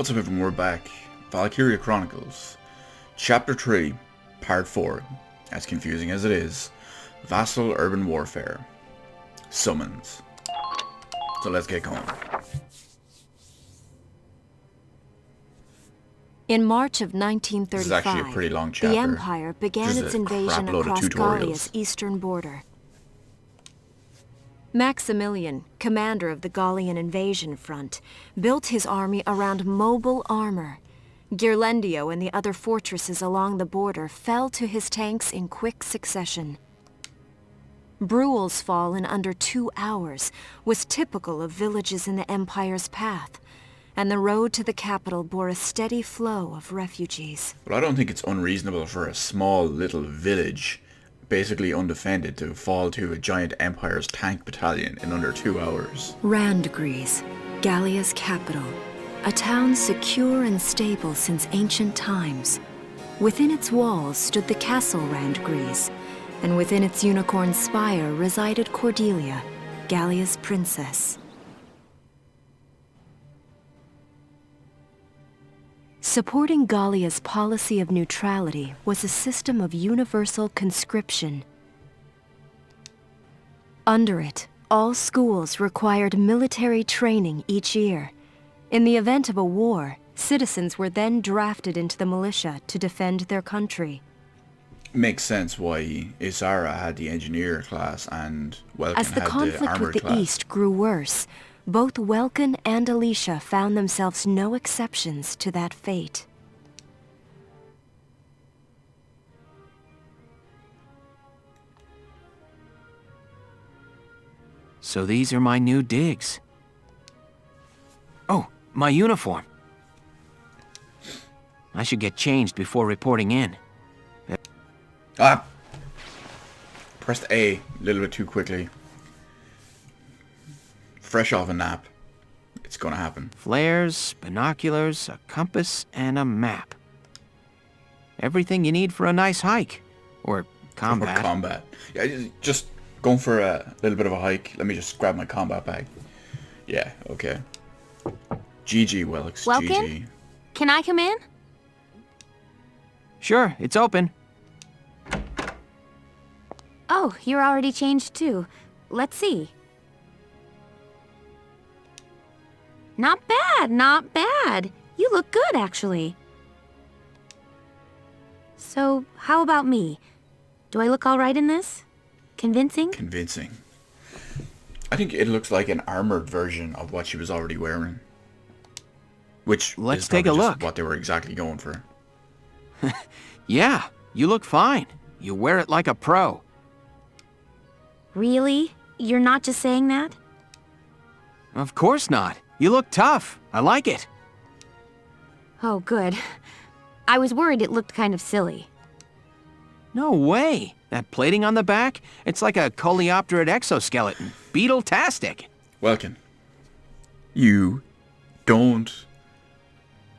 What's up everyone, we're back. Valkyria Chronicles. Chapter 3, Part 4. As confusing as it is. Vasel Urban Warfare. Summons. So let's get going. In March of 1935, This is actually a pretty long chapter. the Empire began its invasion across Gallia's eastern border. Maximilian, commander of the Gallian invasion front, built his army around mobile armor. Ghirlandaio and the other fortresses along the border fell to his tanks in quick succession. Bruhl's fall in under 2 hours was typical of villages in the Empire's path, and the road to the capital bore a steady flow of refugees. Well, I don't think it's unreasonable for a small little village, basically undefended, to fall to a giant Empire's tank battalion in under 2 hours. Randgries, Gallia's capital, a town secure and stable since ancient times. Within its walls stood the castle Randgries, and within its unicorn spire resided Cordelia, Gallia's princess. Supporting Gallia's policy of neutrality was a system of universal conscription. Under it, all schools required military training each year. In the event of a war, citizens were then drafted into the militia to defend their country. Makes sense why Isara had the engineer class and Welkin As the had the conflict armored with the class. East grew worse, both Welkin and Alicia found themselves no exceptions to that fate. So these are my new digs. Oh, my uniform. I should get changed before reporting in. Ah! Pressed A a little bit too quickly. Fresh off a nap. It's gonna happen. Flares, binoculars, a compass, and a map. Everything you need for a nice hike. Or combat. Or combat. Yeah, just going for a little bit of a hike. Let me just grab my combat bag. Yeah, okay. GG, Wilkes. Welkin? GG. Can I come in? Sure, it's open. Oh, you're already changed too. Let's see. Not bad, not bad. You look good, actually. So, how about me? Do I look all right in this? Convincing? Convincing. I think it looks like an armored version of what she was already wearing. Which Let's is take a probably just look. what they were exactly going for. Yeah, you look fine. You wear it like a pro. Really? You're not just saying that? Of course not. You look tough. I like it. Oh, good. I was worried it looked kind of silly. No way. That plating on the back, it's like a coleopterate exoskeleton. Beetle-tastic. Welkin. You don't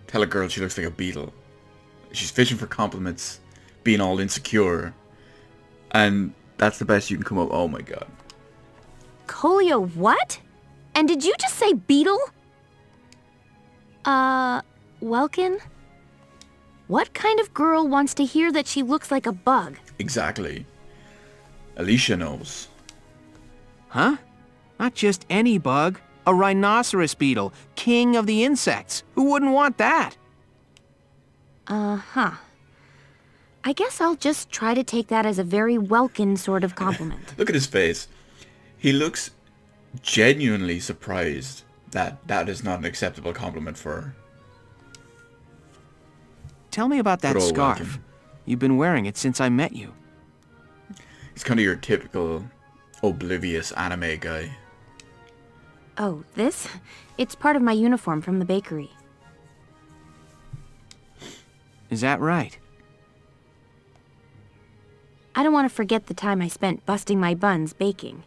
tell a girl she looks like a beetle. She's fishing for compliments, being all insecure, and that's the best you can come up. Oh my god. Colio what? And did you just say beetle? Welkin? What kind of girl wants to hear that she looks like a bug? Exactly. Alicia knows. Huh? Not just any bug. A rhinoceros beetle, king of the insects. Who wouldn't want that? Uh-huh. I guess I'll just try to take that as a very Welkin sort of compliment. Look at his face. He looks genuinely surprised that that is not an acceptable compliment for her. Tell me about that Good old scarf. Welkin. You've been wearing it since I met you. He's kind of your typical oblivious anime guy. Oh, this? It's part of my uniform from the bakery. Is that right? I don't want to forget the time I spent busting my buns baking.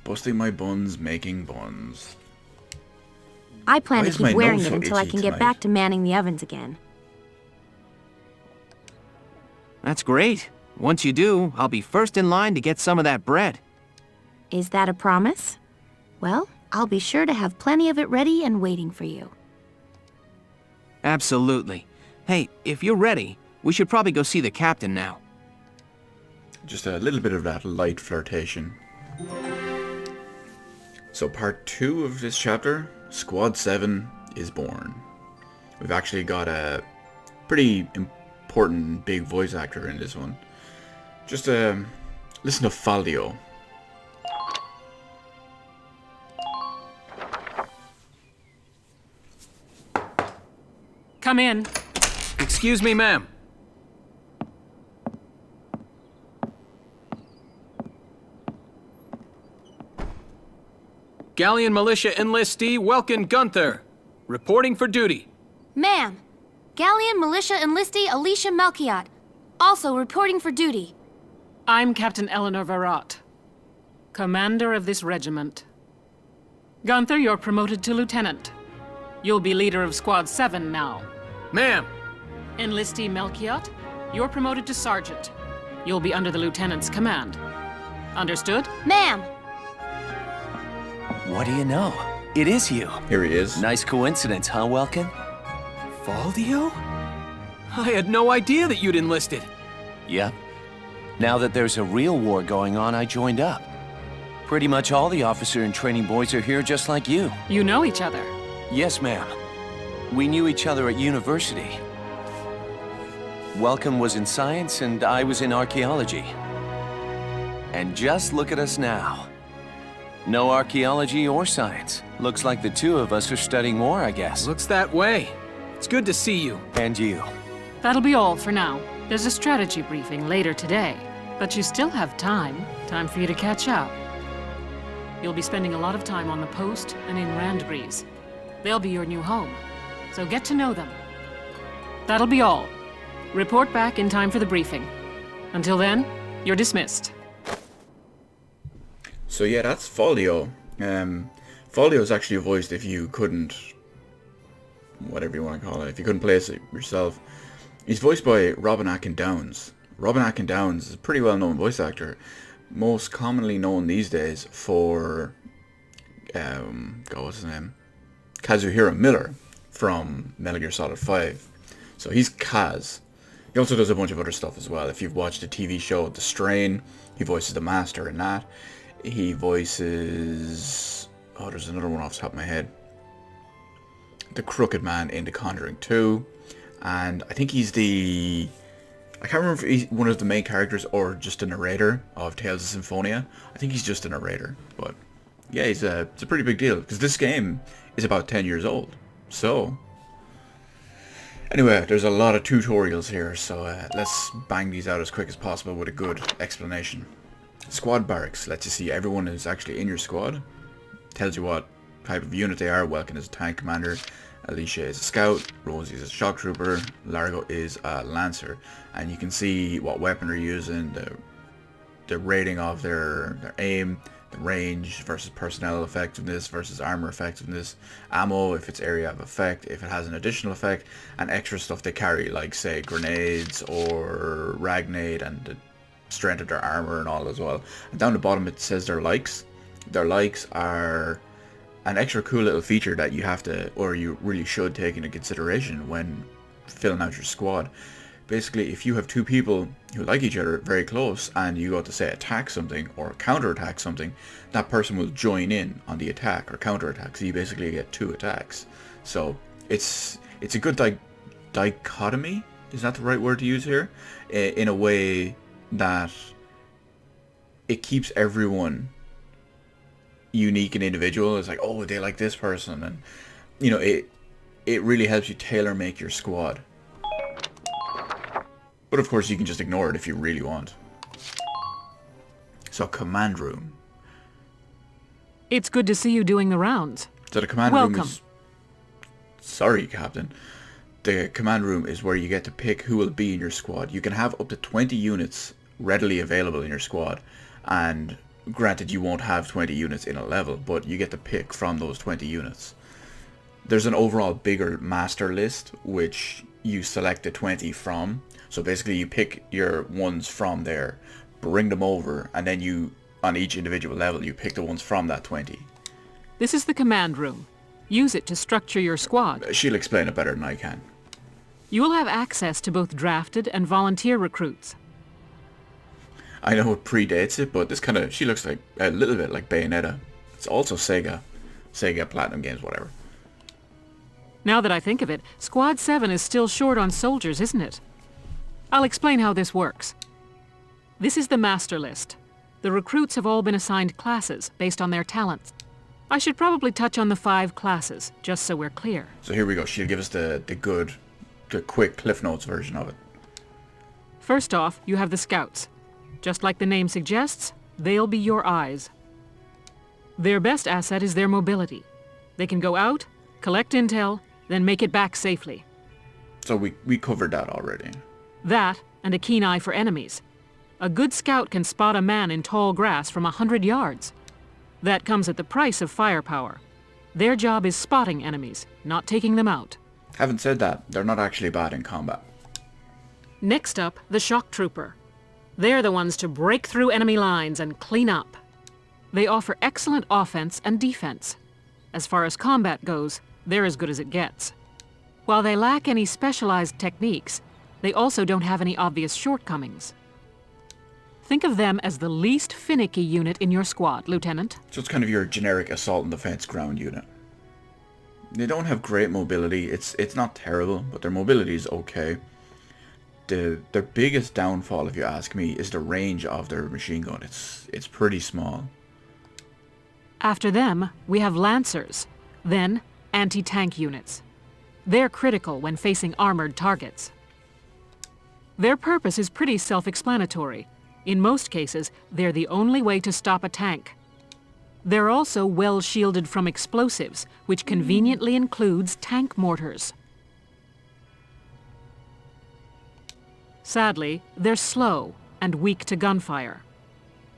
Busting my buns, making buns. I plan Why to is my keep wearing nose it so until I itchy can get tonight? back to manning the ovens again. That's great. Once you do, I'll be first in line to get some of that bread. Is that a promise? Well, I'll be sure to have plenty of it ready and waiting for you. Absolutely. Hey, if you're ready, we should probably go see the captain now. Just a little bit of that light flirtation. So part 2 of this chapter, Squad 7 is born. We've actually got a pretty important big voice actor in this one. Just listen to Faldio. Come in. Excuse me, ma'am. Galleon Militia enlistee Welkin Gunther, reporting for duty. Ma'am, Galleon Militia Enlistee Alicia Melchiot, also reporting for duty. I'm Captain Eleanor Varrot, commander of this regiment. Gunther, you're promoted to lieutenant. You'll be leader of Squad 7 now. Ma'am! Enlistee Melchiot, you're promoted to sergeant. You'll be under the lieutenant's command. Understood? Ma'am! What do you know? It is you. Here he is. Nice coincidence, huh, Welkin? Faldio? I had no idea that you'd enlisted. Yep. Now that there's a real war going on, I joined up. Pretty much all the officer and training boys are here just like you. You know each other. Yes, ma'am. We knew each other at university. Welkin was in science and I was in archaeology. And just look at us now. No archaeology or science. Looks like the two of us are studying war, I guess. Looks that way. It's good to see you. And you. That'll be all for now. There's a strategy briefing later today, but you still have time. Time for you to catch up. You'll be spending a lot of time on the post and in Randbreeze. They'll be your new home, so get to know them. That'll be all. Report back in time for the briefing. Until then, you're dismissed. So yeah, that's Faldio. Faldio is actually voiced, if you couldn't, whatever you want to call it, if you couldn't place it yourself, he's voiced by Robin Atkin Downes. Robin Atkin Downes is a pretty well-known voice actor, most commonly known these days for, what's his name? Kazuhiro Miller from Metal Gear Solid 5. So he's Kaz. He also does a bunch of other stuff as well. If you've watched the TV show The Strain, he voices the Master in that. He voices... oh, there's another one off the top of my head. The Crooked Man in The Conjuring 2. And I think he's the... I can't remember if he's one of the main characters or just a narrator of Tales of Symphonia. I think he's just a narrator. But yeah, it's a pretty big deal. Because this game is about 10 years old. So... anyway, there's a lot of tutorials here. So let's bang these out as quick as possible with a good explanation. Squad Barracks lets you see everyone who's actually in your squad. Tells you what type of unit they are. Welkin is a tank commander. Alicia is a scout. Rosie is a shock trooper. Largo is a lancer. And you can see what weapon they're using, the rating of their aim, the range versus personnel effectiveness versus armor effectiveness, ammo if it's area of effect, if it has an additional effect, and extra stuff they carry, like say grenades or ragnade, and the strength of their armor and all as well. And down the bottom it says their likes. Their likes are an extra cool little feature that you have to, or you really should take into consideration when filling out your squad. Basically, if you have two people who like each other very close and you go to say attack something or counterattack something, that person will join in on the attack or counterattack. So you basically get two attacks. So it's a good dichotomy. Is that the right word to use here? In a way that it keeps everyone unique and individual. It's like, oh, they like this person, and you know, it really helps you tailor make your squad. But of course you can just ignore it if you really want. So command room. It's good to see you doing the rounds. So the command room Welcome. is... sorry, Captain. The command room is where you get to pick who will be in your squad. You can have up to 20 units readily available in your squad, and granted you won't have 20 units in a level, but you get to pick from those 20 units. There's an overall bigger master list which you select the 20 from. So basically you pick your ones from there, bring them over, and then you, on each individual level, you pick the ones from that 20. This is the command room. Use it to structure your squad. She'll explain it better than I can. You will have access to both drafted and volunteer recruits. I know it predates it, but she looks like a little bit like Bayonetta. It's also Sega Platinum Games, whatever. Now that I think of it, Squad 7 is still short on soldiers, isn't it? I'll explain how this works. This is the master list. The recruits have all been assigned classes based on their talents. I should probably touch on the 5 classes, just so we're clear. So here we go. She'll give us the quick Cliff Notes version of it. First off, you have the scouts. Just like the name suggests, they'll be your eyes. Their best asset is their mobility. They can go out, collect intel, then make it back safely. So we covered that already. That, and a keen eye for enemies. A good scout can spot a man in tall grass from 100 yards. That comes at the price of firepower. Their job is spotting enemies, not taking them out. Having said that, they're not actually bad in combat. Next up, the shock trooper. They're the ones to break through enemy lines and clean up. They offer excellent offense and defense. As far as combat goes, they're as good as it gets. While they lack any specialized techniques, they also don't have any obvious shortcomings. Think of them as the least finicky unit in your squad, Lieutenant. So it's kind of your generic assault and defense ground unit. They don't have great mobility. It's not terrible, but their mobility is okay. Their biggest downfall, if you ask me, is the range of their machine gun. It's pretty small. After them, we have Lancers, then anti-tank units. They're critical when facing armored targets. Their purpose is pretty self-explanatory. In most cases, they're the only way to stop a tank. They're also well shielded from explosives, which conveniently includes tank mortars. Sadly, they're slow and weak to gunfire.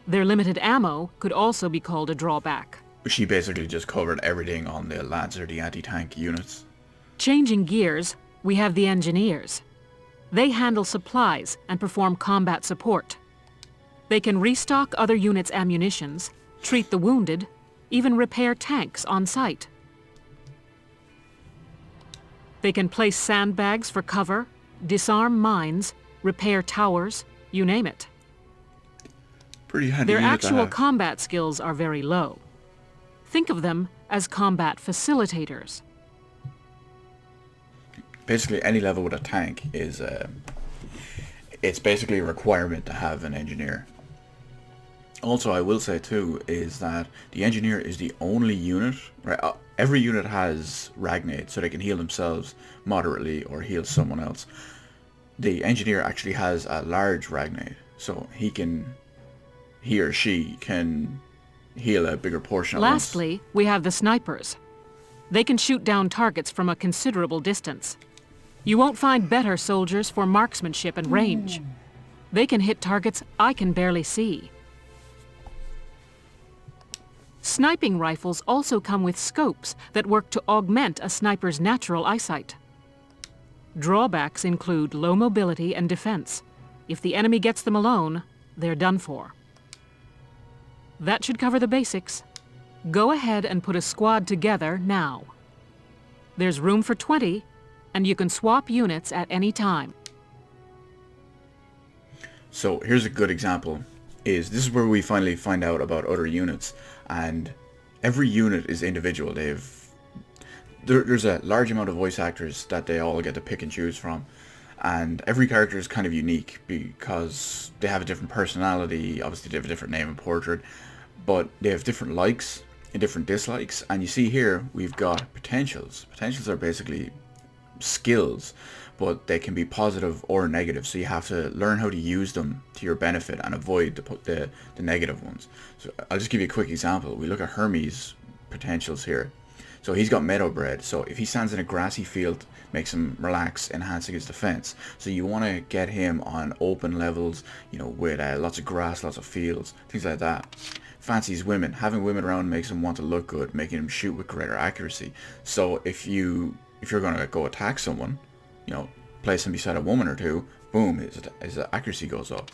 Their limited ammo could also be called a drawback. She basically just covered everything on the Lancer, the anti-tank units. Changing gears, we have the Engineers. They handle supplies and perform combat support. They can restock other units' ammunitions, treat the wounded, even repair tanks on site. They can place sandbags for cover, disarm mines, repair towers, you name it. Pretty handy Their unit to actual have. combat skills are very low. Think of them as combat facilitators. Basically, any level with a tank is it's basically a requirement to have an engineer. Also, I will say too is that the engineer is the only unit. Right, every unit has Ragnade, so they can heal themselves moderately or heal someone else. The engineer actually has a large Ragnade, so he or she can heal a bigger portion at once. Lastly, we have the snipers. They can shoot down targets from a considerable distance. You won't find better soldiers for marksmanship and range. They can hit targets I can barely see. Sniping rifles also come with scopes that work to augment a sniper's natural eyesight. Drawbacks include low mobility and defense. If the enemy gets them alone, they're done for. That should cover the basics. Go ahead and put a squad together now. There's room for 20, and you can swap units at any time. So here's a good example. This is where we finally find out about other units, and every unit is individual. There's a large amount of voice actors that they all get to pick and choose from, and every character is kind of unique because they have a different personality. Obviously they have a different name and portrait, but they have different likes and different dislikes. And you see here we've got potentials. Potentials are basically skills, but they can be positive or negative, so you have to learn how to use them to your benefit and avoid the negative ones. So I'll just give you a quick example. We look at Hermes' potentials here. So he's got meadow bread, so if he stands in a grassy field, makes him relax, enhancing his defense. So you want to get him on open levels, with lots of grass, lots of fields, things like that. Fancies women. Having women around makes him want to look good, making him shoot with greater accuracy. So if you're going to go attack someone, place him beside a woman or two, boom, his accuracy goes up.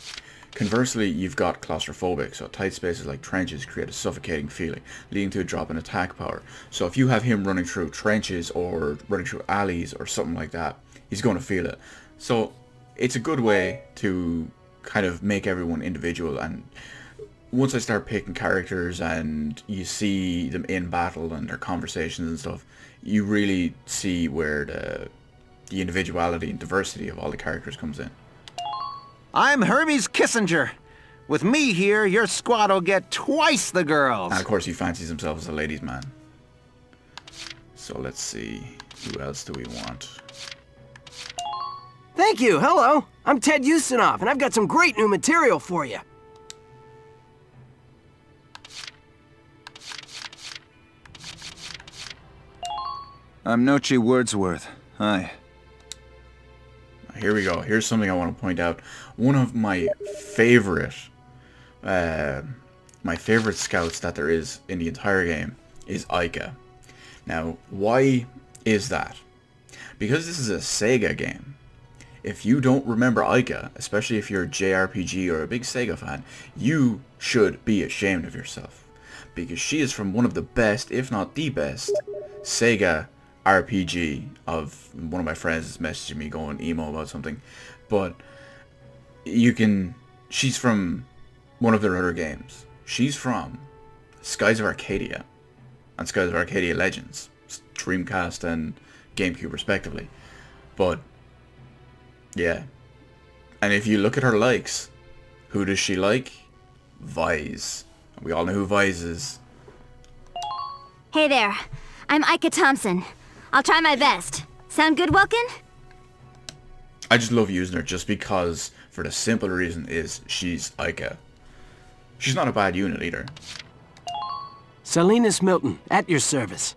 Conversely, you've got claustrophobic, so tight spaces like trenches create a suffocating feeling, leading to a drop in attack power. So if you have him running through trenches or running through alleys or something like that, he's going to feel it. So it's a good way to kind of make everyone individual. And once I start picking characters and you see them in battle and their conversations and stuff, you really see where the individuality and diversity of all the characters comes in. I'm Hermes Kissinger. With me here, your squad will get twice the girls. And of course he fancies himself as a ladies' man. So let's see, who else do we want? Thank you, hello. I'm Ted Ustinov, and I've got some great new material for you. I'm Nochi Wordsworth. Hi. Here we go. Here's something I want to point out. One of my favorite scouts that there is in the entire game is Aika. Now, why is that? Because this is a Sega game. If you don't remember Aika, especially if you're a JRPG or a big Sega fan, you should be ashamed of yourself. Because she is from one of the best, if not the best, Sega RPG of one of my friends is messaging me going emo about something, but she's from one of their other games. She's from Skies of Arcadia and Skies of Arcadia Legends, Dreamcast and GameCube respectively. But yeah, and if you look at her likes, who does she like? Vise. We all know who Vise is. Hey there, I'm Ika Thompson. I'll try my best. Sound good, Welkin? I just love using her just because, for the simple reason is she's Aika. She's not a bad unit either. Salinas Milton, at your service.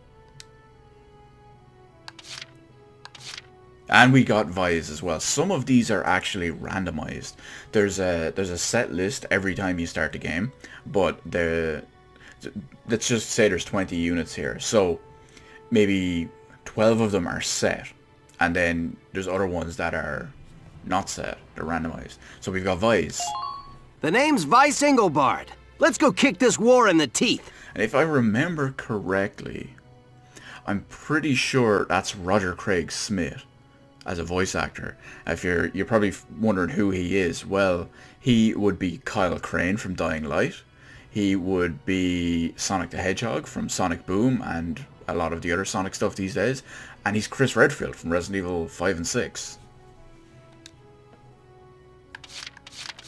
And we got Vise as well. Some of these are actually randomized. There's a set list every time you start the game, but let's just say there's 20 units here. So maybe 12 of them are set, and then there's other ones that are not set. They're randomized. So we've got Vise. The name's Vice Engelbard. Let's go kick this war in the teeth. And if I remember correctly, I'm pretty sure that's Roger Craig Smith as a voice actor. If you're probably wondering who he is, well, he would be Kyle Crane from Dying Light. He would be Sonic the Hedgehog from Sonic Boom and a lot of the other Sonic stuff these days. And he's Chris Redfield from Resident Evil 5 and 6.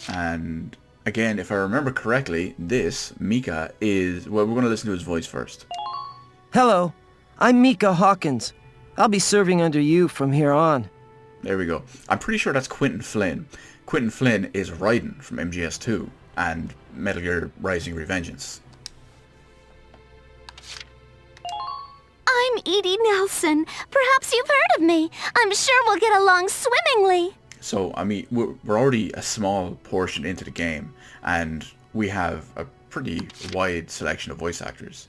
And again, if I remember correctly, this, Mika, is... Well, we're going to listen to his voice first. Hello, I'm Mika Hawkins. I'll be serving under you from here on. There we go. I'm pretty sure that's Quentin Flynn. Quentin Flynn is Raiden from MGS2 and Metal Gear Rising: Revengeance. I'm Edie Nelson. Perhaps you've heard of me. I'm sure we'll get along swimmingly. So, I mean, we're already a small portion into the game, and we have a pretty wide selection of voice actors.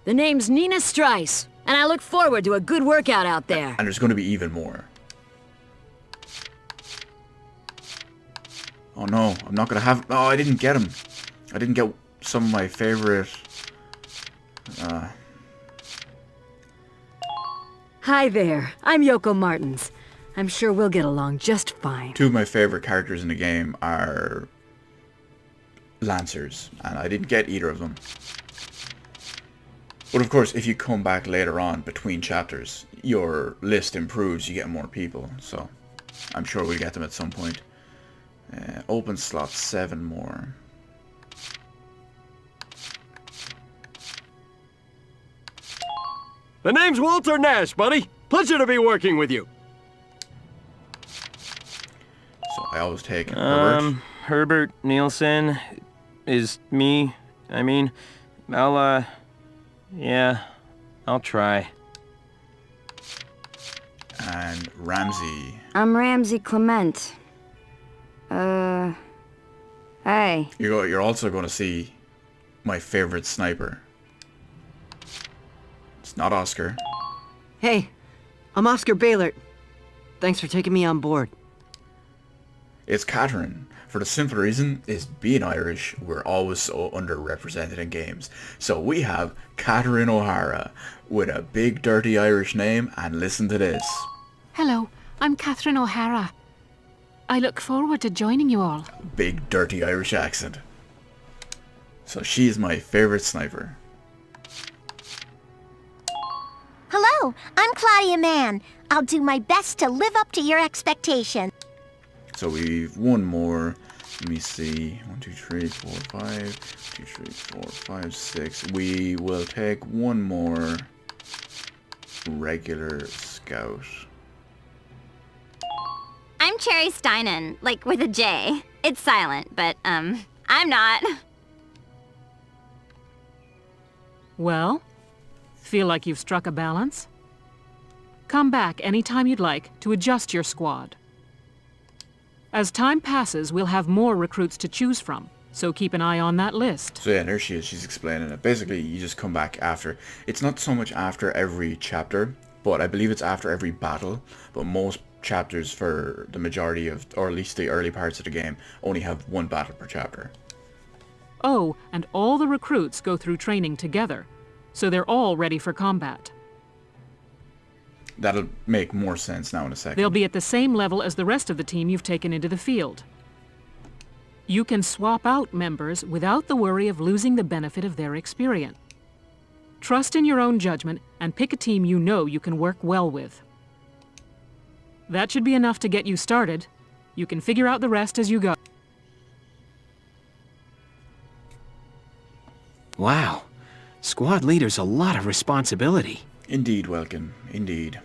The name's Nina Strice, and I look forward to a good workout out there. And there's going to be even more. Oh no, I'm not going to have... Oh, I didn't get him. I didn't get some of my favorite... Hi there, I'm Yoko Martins. I'm sure we'll get along just fine. Two of my favorite characters in the game are Lancers, and I didn't get either of them. But of course, if you come back later on between chapters, your list improves, you get more people, so I'm sure we'll get them at some point. Open slot 7 more. The name's Walter Nash, buddy. Pleasure to be working with you. So I always take Herbert. Herbert Nielsen is me. I mean, yeah, I'll try. And Ramsey. I'm Ramsey Clement. Hey. You're also going to see my favorite sniper. It's not Oscar. Hey, I'm Oscar Baylor. Thanks for taking me on board. It's Catherine. For the simple reason is being Irish, we're always so underrepresented in games. So we have Catherine O'Hara with a big dirty Irish name, and listen to this. Hello, I'm Catherine O'Hara. I look forward to joining you all. Big dirty Irish accent. So she is my favorite sniper. Hello, I'm Claudia Mann. I'll do my best to live up to your expectations. So we've one more. Let me see. 1, 2, 3, 4, 5. 2, 3, 4, 5, 6. We will take one more regular scout. I'm Cherry Steinen, like with a J. It's silent, but, I'm not. Well, feel like you've struck a balance? Come back anytime you'd like to adjust your squad. As time passes, we'll have more recruits to choose from, so keep an eye on that list. So yeah, there she is. She's explaining it. Basically, you just come back after. It's not so much after every chapter, but I believe it's after every battle. But most chapters for the majority of, or at least the early parts of the game, only have one battle per chapter. Oh, and all the recruits go through training together, so they're all ready for combat. That'll make more sense now in a second. They'll be at the same level as the rest of the team you've taken into the field. You can swap out members without the worry of losing the benefit of their experience. Trust in your own judgment and pick a team you know you can work well with. That should be enough to get you started. You can figure out the rest as you go. Wow. Squad leader's a lot of responsibility. Indeed, Welkin. Indeed.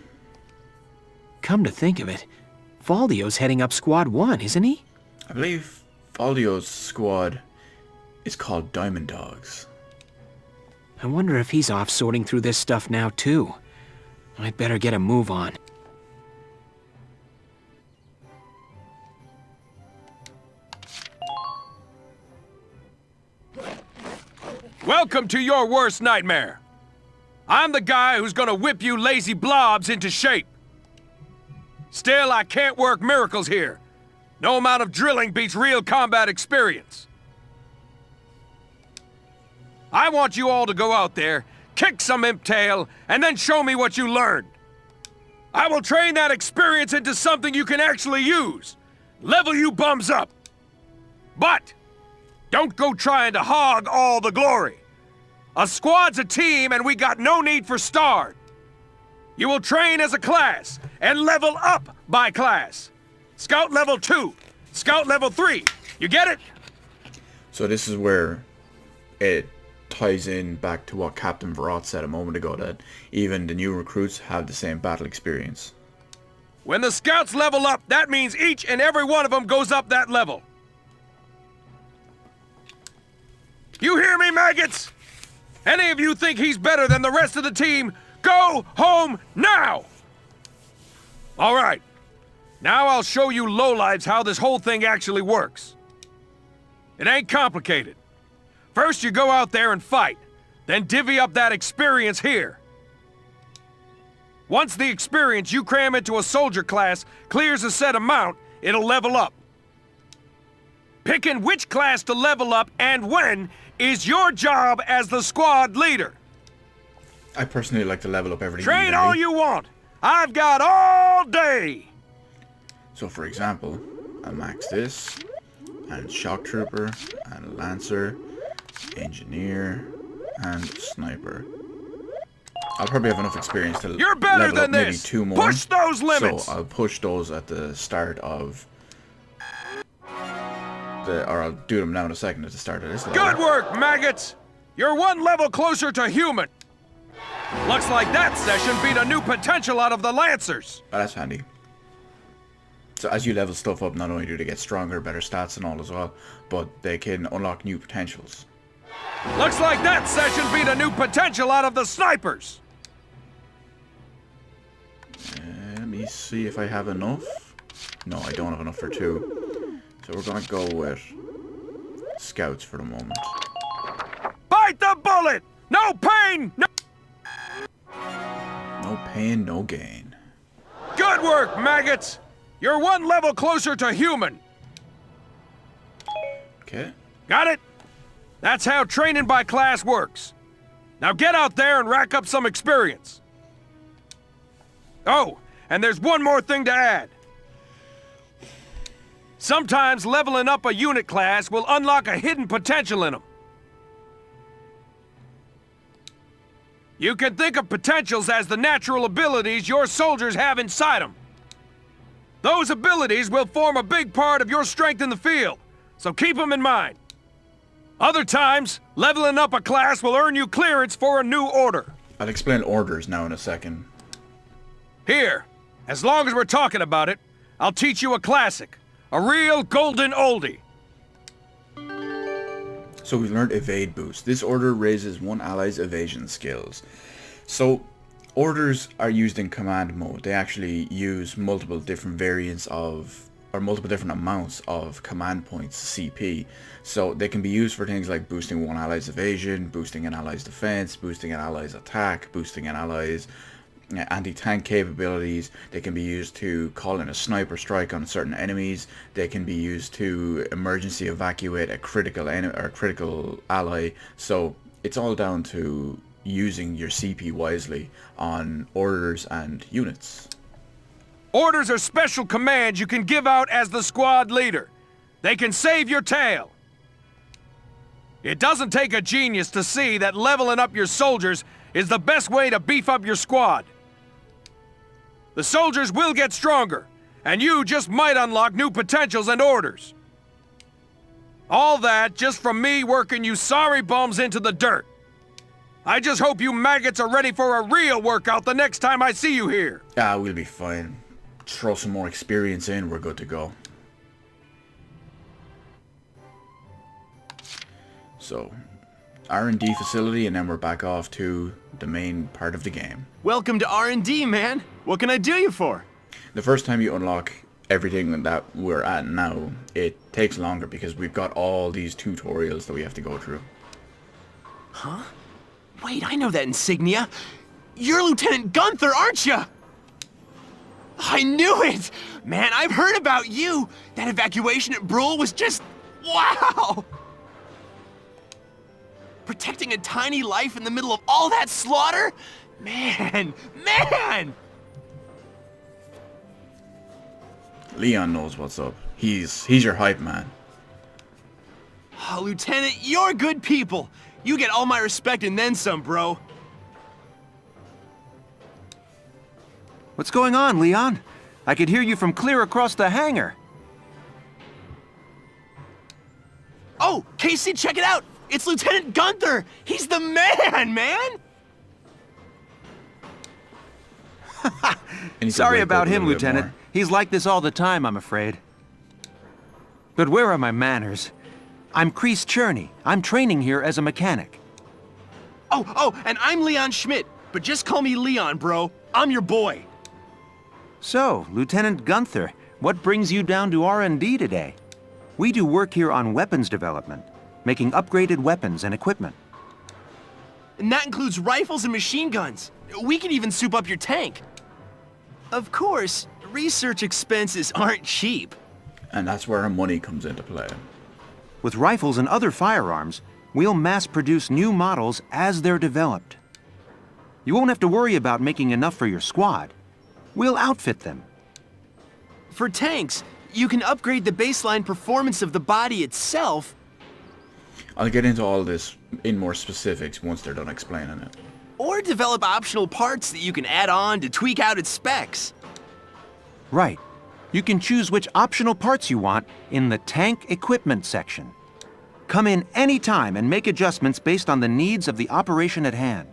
Come to think of it, Valdio's heading up Squad 1, isn't he? I believe Valdio's squad is called Diamond Dogs. I wonder if he's off sorting through this stuff now, too. I'd better get a move on. Welcome to your worst nightmare. I'm the guy who's gonna whip you lazy blobs into shape. Still, I can't work miracles here. No amount of drilling beats real combat experience. I want you all to go out there, kick some imp tail, and then show me what you learned. I will train that experience into something you can actually use. Level you bums up. But don't go trying to hog all the glory. A squad's a team, and we got no need for stars. You will train as a class, and level up by class. Scout level 2, Scout level 3. You get it? So this is where it ties in back to what Captain Varrot said a moment ago, that even the new recruits have the same battle experience. When the scouts level up, that means each and every one of them goes up that level. You hear me, maggots? Any of you think he's better than the rest of the team, go home now! All right. Now I'll show you lowlives how this whole thing actually works. It ain't complicated. First you go out there and fight, then divvy up that experience here. Once the experience you cram into a soldier class clears a set amount, it'll level up. Picking which class to level up and when is your job as the squad leader. I personally like to level up everything. Train all you want. I've got all day. So for example, I max this, and Shock Trooper, and Lancer, Engineer, and Sniper. I'll probably have enough experience to You're better level than up maybe this. 2 more. Push those limits. So I'll push those at the start of or I'll do them now in a second at the start of this level. Good work, maggots! You're one level closer to human. Looks like that session beat a new potential out of the Lancers. Oh, that's handy. So as you level stuff up, not only do they get stronger, better stats and all as well, but they can unlock new potentials. Looks like that session beat a new potential out of the snipers. Let me see if I have enough. No, I don't have enough for 2. So we're gonna go with scouts for the moment. Bite the bullet! No pain! No pain, no gain. Good work, maggots! You're one level closer to human. Okay. Got it? That's how training by class works. Now get out there and rack up some experience. Oh, and there's one more thing to add. Sometimes leveling up a unit class will unlock a hidden potential in them. You can think of potentials as the natural abilities your soldiers have inside them. Those abilities will form a big part of your strength in the field, so keep them in mind. Other times, leveling up a class will earn you clearance for a new order. I'll explain orders now in a second. Here, as long as we're talking about it, I'll teach you a classic. A real golden oldie. So we've learned Evade Boost. This order raises one ally's evasion skills. So orders are used in command mode. They actually use multiple different variants of, or multiple different amounts of command points, CP. So they can be used for things like boosting one ally's evasion, boosting an ally's defense, boosting an ally's attack, boosting an ally's anti-tank capabilities. They can be used to call in a sniper strike on certain enemies. They can be used to emergency evacuate a critical enemy or critical ally. So it's all down to using your CP wisely on orders and units. Orders are special commands you can give out as the squad leader. They can save your tail. It doesn't take a genius to see that leveling up your soldiers is the best way to beef up your squad. The soldiers will get stronger, and you just might unlock new potentials and orders. All that just from me working you sorry bums into the dirt. I just hope you maggots are ready for a real workout the next time I see you here. Ah, we'll be fine. Throw some more experience in, we're good to go. So, R&D facility, and then we're back off to the main part of the game. Welcome to R&D, man. What can I do you for? The first time you unlock everything that we're at now, it takes longer because we've got all these tutorials that we have to go through. Huh? Wait, I know that insignia. You're Lieutenant Gunther, aren't you? I knew it! Man, I've heard about you! That evacuation at Brule was just... wow! Protecting a tiny life in the middle of all that slaughter? Man! Man! Leon knows what's up. He's your hype man. Oh, Lieutenant, you're good people. You get all my respect and then some, bro. What's going on, Leon? I could hear you from clear across the hangar. Oh, Casey, check it out! It's Lieutenant Gunther! He's the man! Sorry about him, Lieutenant. He's like this all the time, I'm afraid. But where are my manners? I'm Kreese Cherney. I'm training here as a mechanic. Oh, and I'm Leon Schmidt, but just call me Leon, bro. I'm your boy. So, Lieutenant Gunther, what brings you down to R&D today? We do work here on weapons development, making upgraded weapons and equipment. And that includes rifles and machine guns. We can even soup up your tank. Of course, research expenses aren't cheap. And that's where our money comes into play. With rifles and other firearms, we'll mass-produce new models as they're developed. You won't have to worry about making enough for your squad. We'll outfit them. For tanks, you can upgrade the baseline performance of the body itself. I'll get into all this in more specifics once they're done explaining it. Or develop optional parts that you can add on to tweak out its specs. Right. You can choose which optional parts you want in the Tank Equipment section. Come in any time and make adjustments based on the needs of the operation at hand.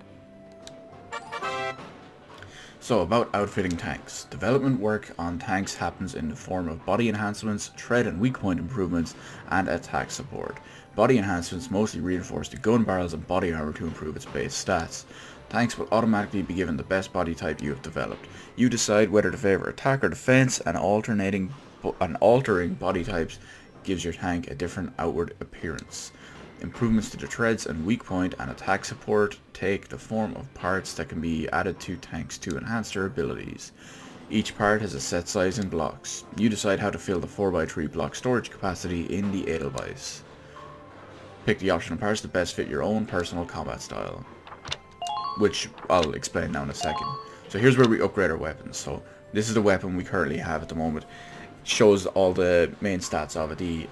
So about outfitting tanks. Development work on tanks happens in the form of body enhancements, tread and weak point improvements, and attack support. Body enhancements mostly reinforce the gun barrels and body armor to improve its base stats. Tanks will automatically be given the best body type you have developed. You decide whether to favor attack or defense, and altering body types gives your tank a different outward appearance. Improvements to the treads and weak point and attack support take the form of parts that can be added to tanks to enhance their abilities. Each part has a set size in blocks. You decide how to fill the 4x3 block storage capacity in the Edelweiss. Pick the optional parts that best fit your own personal combat style, which I'll explain now in a second. So here's where we upgrade our weapons. So this is the weapon we currently have at the moment. It shows all the main stats of it,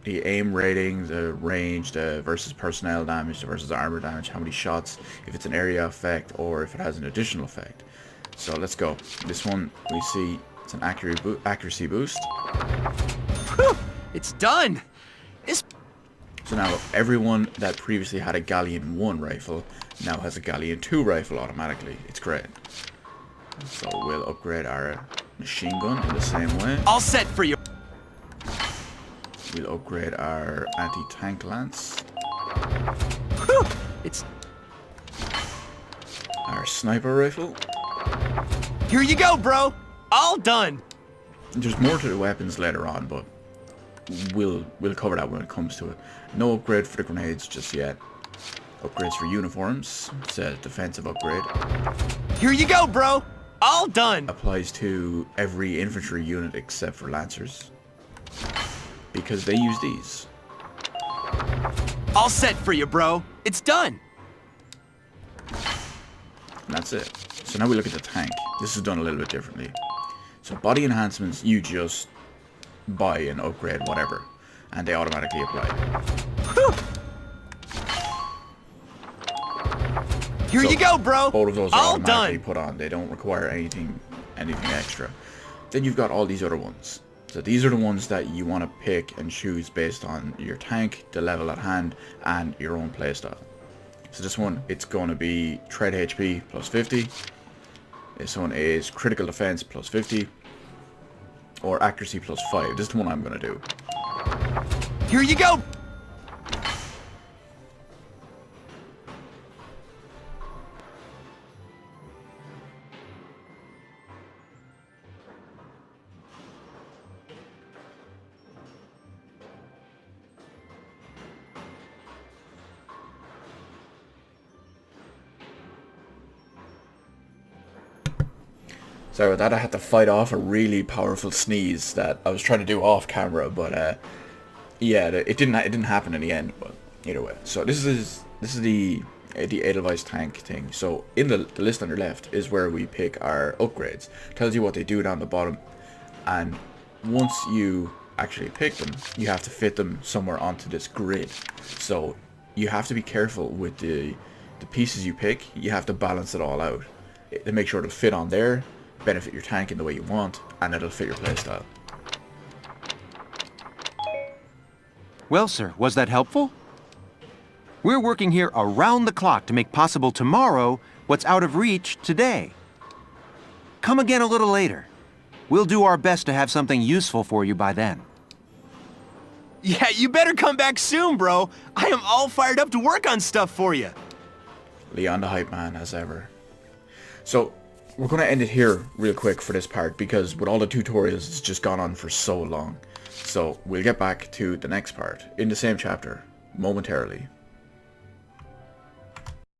the aim rating, the range, the versus personnel damage, the versus armor damage, how many shots, if it's an area effect or if it has an additional effect. So let's go. This one we see it's an accuracy boost. Whew, it's done. So now everyone that previously had a Galleon 1 rifle now has a Galleon 2 rifle automatically. It's great. So we'll upgrade our machine gun in the same way. All set for you. We'll upgrade our anti-tank lance. Whew, it's... Our sniper rifle. Here you go, bro. All done. There's more to the weapons later on, but we'll cover that when it comes to it. No upgrade for the grenades just yet. Upgrades for uniforms. It's a defensive upgrade. Here you go, bro. All done. Applies to every infantry unit except for lancers, because they use these. All set for you, bro. It's done. And that's it. So now we look at the tank. This is done a little bit differently. So body enhancements, you just buy and upgrade whatever, and they automatically apply. Whew. Here you go, bro. Both of those are all automatically done. put on. They don't require anything extra. Then you've got all these other ones. So these are the ones that you want to pick and choose based on your tank, the level at hand, and your own playstyle. So this one, it's going to be tread HP plus 50. This one is critical defense plus 50. Or accuracy plus 5. This is the one I'm going to do. Here you go. Sorry about that, I had to fight off a really powerful sneeze that I was trying to do off camera, but yeah, it didn't happen in the end, but either way. So this is the Edelweiss tank thing. So in the list on your left is where we pick our upgrades. Tells you what they do down the bottom, and once you actually pick them, you have to fit them somewhere onto this grid. So you have to be careful with the pieces you pick. You have to balance it all out to make sure it'll fit on there, benefit your tank in the way you want, and it'll fit your playstyle. Well, sir, was that helpful? We're working here around the clock to make possible tomorrow what's out of reach today. Come again a little later. We'll do our best to have something useful for you by then. Yeah, you better come back soon, bro. I am all fired up to work on stuff for you. Leon the hype man, as ever. So we're going to end it here real quick for this part, because with all the tutorials it's just gone on for so long. So we'll get back to the next part in the same chapter momentarily.